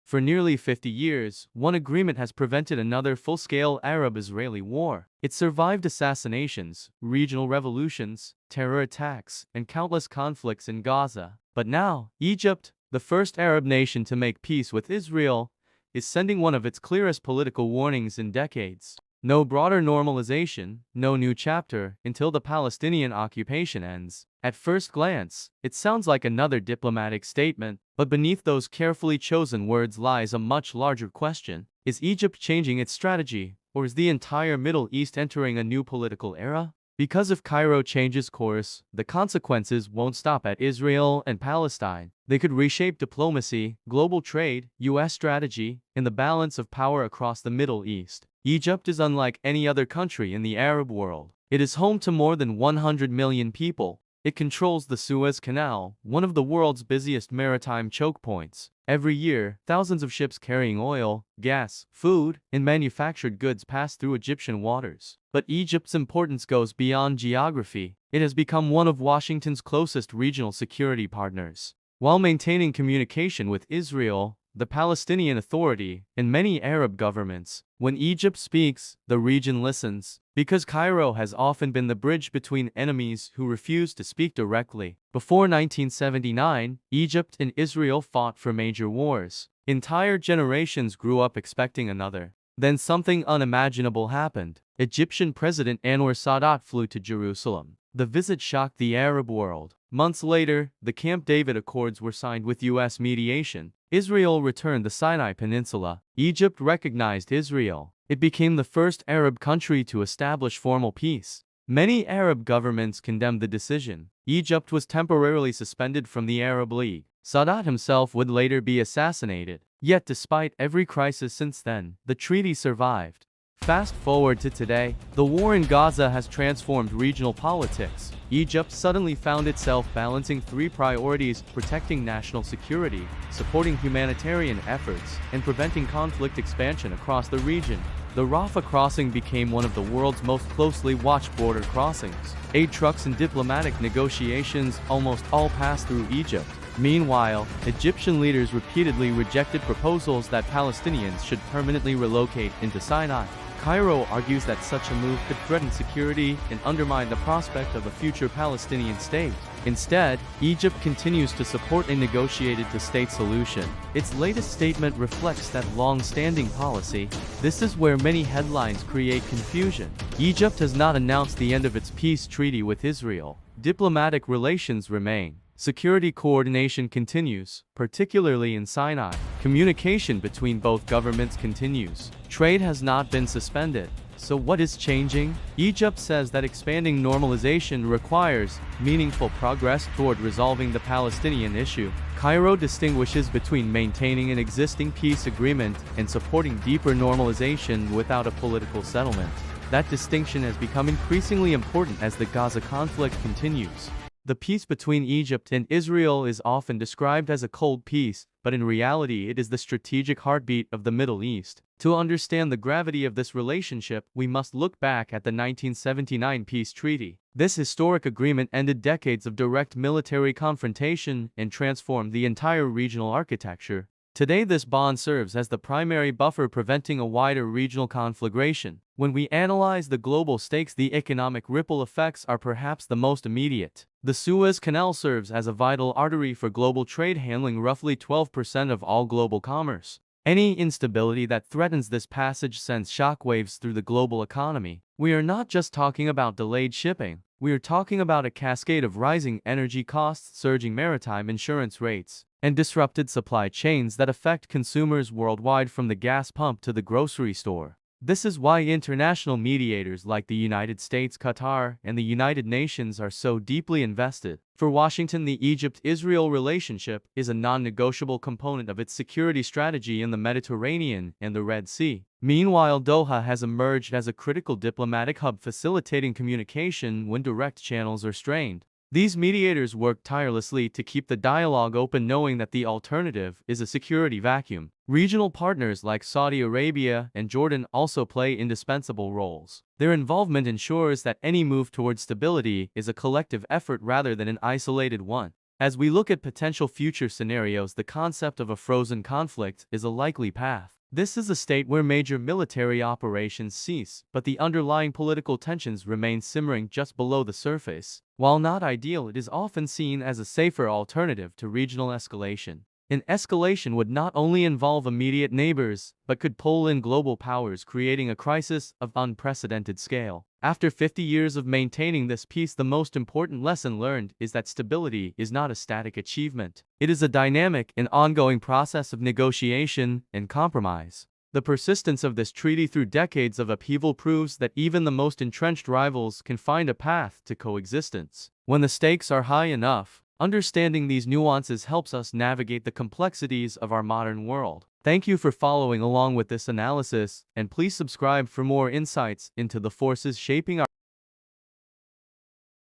For nearly 50 years, one agreement has prevented another full-scale Arab-Israeli war. It survived assassinations, regional revolutions, terror attacks, and countless conflicts in Gaza. But now, Egypt, the first Arab nation to make peace with Israel, is sending one of its clearest political warnings in decades. No broader normalization, no new chapter, until the Palestinian occupation ends. At first glance, it sounds like another diplomatic statement, but beneath those carefully chosen words lies a much larger question. Is Egypt changing its strategy, or is the entire Middle East entering a new political era? Because if Cairo changes course, the consequences won't stop at Israel and Palestine. They could reshape diplomacy, global trade, U.S. strategy, and the balance of power across the Middle East. Egypt is unlike any other country in the Arab world. It is home to more than 100 million people. It controls the Suez Canal, one of the world's busiest maritime choke points. Every year, thousands of ships carrying oil, gas, food, and manufactured goods pass through Egyptian waters. But Egypt's importance goes beyond geography. It has become one of Washington's closest regional security partners. While maintaining communication with Israel, the Palestinian Authority, and many Arab governments, when Egypt speaks, the region listens, because Cairo has often been the bridge between enemies who refuse to speak directly. Before 1979, Egypt and Israel fought for major wars. Entire generations grew up expecting another. Then something unimaginable happened. Egyptian President Anwar Sadat flew to Jerusalem. The visit shocked the Arab world. Months later, the Camp David Accords were signed with U.S. mediation. Israel returned the Sinai Peninsula. Egypt recognized Israel. It became the first Arab country to establish formal peace. Many Arab governments condemned the decision. Egypt was temporarily suspended from the Arab League. Sadat himself would later be assassinated. Yet despite every crisis since then, the treaty survived. Fast forward to today, the war in Gaza has transformed regional politics. Egypt suddenly found itself balancing three priorities: protecting national security, supporting humanitarian efforts, and preventing conflict expansion across the region. The Rafah crossing became one of the world's most closely watched border crossings. Aid trucks and diplomatic negotiations almost all passed through Egypt. Meanwhile, Egyptian leaders repeatedly rejected proposals that Palestinians should permanently relocate into Sinai. Cairo argues that such a move could threaten security and undermine the prospect of a future Palestinian state. Instead, Egypt continues to support a negotiated-to-state solution. Its latest statement reflects that long-standing policy. This is where many headlines create confusion. Egypt has not announced the end of its peace treaty with Israel. Diplomatic relations remain. Security coordination continues, particularly in Sinai. Communication between both governments continues. Trade has not been suspended. So what is changing? Egypt says that expanding normalization requires meaningful progress toward resolving the Palestinian issue. Cairo distinguishes between maintaining an existing peace agreement and supporting deeper normalization without a political settlement. That distinction has become increasingly important as the Gaza conflict continues. The peace between Egypt and Israel is often described as a cold peace, but in reality it is the strategic heartbeat of the Middle East. To understand the gravity of this relationship, we must look back at the 1979 peace treaty. This historic agreement ended decades of direct military confrontation and transformed the entire regional architecture. Today this bond serves as the primary buffer preventing a wider regional conflagration. When we analyze the global stakes, the economic ripple effects are perhaps the most immediate. The Suez Canal serves as a vital artery for global trade, handling roughly 12% of all global commerce. Any instability that threatens this passage sends shockwaves through the global economy. We are not just talking about delayed shipping. We are talking about a cascade of rising energy costs, surging maritime insurance rates, and disrupted supply chains that affect consumers worldwide from the gas pump to the grocery store. This is why international mediators like the United States, Qatar, and the United Nations are so deeply invested. For Washington, the Egypt-Israel relationship is a non-negotiable component of its security strategy in the Mediterranean and the Red Sea. Meanwhile, Doha has emerged as a critical diplomatic hub, facilitating communication when direct channels are strained. These mediators work tirelessly to keep the dialogue open, knowing that the alternative is a security vacuum. Regional partners like Saudi Arabia and Jordan also play indispensable roles. Their involvement ensures that any move towards stability is a collective effort rather than an isolated one. As we look at potential future scenarios, the concept of a frozen conflict is a likely path. This is a state where major military operations cease, but the underlying political tensions remain simmering just below the surface. While not ideal, it is often seen as a safer alternative to regional escalation. An escalation would not only involve immediate neighbors, but could pull in global powers, creating a crisis of unprecedented scale. After 50 years of maintaining this peace, the most important lesson learned is that stability is not a static achievement. It is a dynamic and ongoing process of negotiation and compromise. The persistence of this treaty through decades of upheaval proves that even the most entrenched rivals can find a path to coexistence. When the stakes are high enough, understanding these nuances helps us navigate the complexities of our modern world. Thank you for following along with this analysis, and please subscribe for more insights into the forces shaping our